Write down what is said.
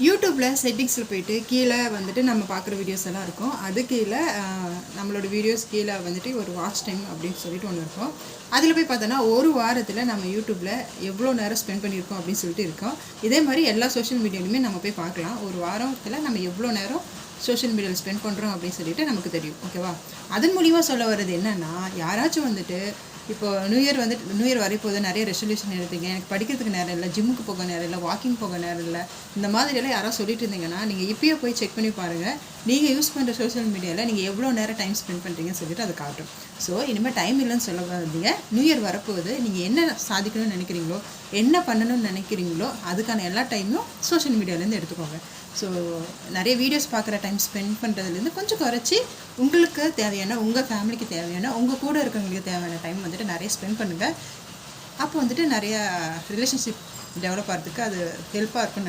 யூடியூப்ல செட்டிங்ஸில் போயிட்டு கீழே வந்துட்டு நம்ம பார்க்குற வீடியோஸ் எல்லாம் இருக்கும். அது கீழே நம்மளோட வீடியோஸ் கீழே வந்துட்டு ஒரு வாட்ச் டைம் அப்படின்னு சொல்லிட்டு ஒன்று இருக்கும். அதில் போய் பார்த்தோன்னா ஒரு வாரத்தில் நம்ம யூடியூப்பில் எவ்வளோ நேரம் ஸ்பெண்ட் பண்ணியிருக்கோம் அப்படின்னு சொல்லிட்டு இருக்கோம். இதே மாதிரி எல்லா சோஷியல் மீடியாலுமே நம்ம போய் பார்க்கலாம். ஒரு வாரத்தில் நம்ம எவ்வளோ நேரம் சோஷியல் மீடியாவில் ஸ்பெண்ட் பண்ணுறோம் அப்படின்னு சொல்லிட்டு நமக்கு தெரியும். ஓகேவா? அதன் மூலிமா சொல்ல வர்றது என்னென்னா, யாராச்சும் வந்துட்டு இப்போ நியூ இயர் வரப்போது நிறைய ரெசல்யூஷன் எடுத்தீங்க, எனக்கு படிக்கிறதுக்கு நேரம் இல்லை, ஜிம்முக்கு போக நேரம் இல்லை, வாக்கிங் போக நேரம் இல்லை, இந்த மாதிரியெல்லாம் யாராவது சொல்லிட்டு இருந்தீங்கன்னா நீங்கள் இப்போயே போய் செக் பண்ணி பாருங்கள். நீங்கள் யூஸ் பண்ணுற சோஷியல் மீடியாவில் நீங்கள் எவ்வளோ நேரம் டைம் ஸ்பெண்ட் பண்ணுறீங்கன்னு சொல்லிட்டு அதை காட்டும். ஸோ இனிமேல் டைம் இல்லைன்னு சொல்ல வந்தீங்க. நியூ இயர் வரப்போகுது, நீங்கள் என்ன சாதிக்கணும்னு நினைக்கிறீங்களோ, என்ன பண்ணணும்னு நினைக்கிறீங்களோ அதுக்கான எல்லா டைமும் சோஷியல் மீடியாவிலேருந்து எடுத்துக்கோங்க. ஸோ நிறைய வீடியோஸ் பார்க்குற டைம் ஸ்பெண்ட் பண்ணுறதுலேருந்து கொஞ்சம் குறைச்சி உங்களுக்கு தேவையான, உங்கள் ஃபேமிலிக்கு தேவையான, உங்கள் கூட இருக்கிறவங்களுக்கு தேவையான டைம் வந்துட்டு நிறைய ஸ்பெண்ட் பண்ணுங்கள். அப்போ வந்துட்டு நிறையா ரிலேஷன்ஷிப் டெவலப் ஆகிறதுக்கு அது ஹெல்ப்பாக இருக்கும்னு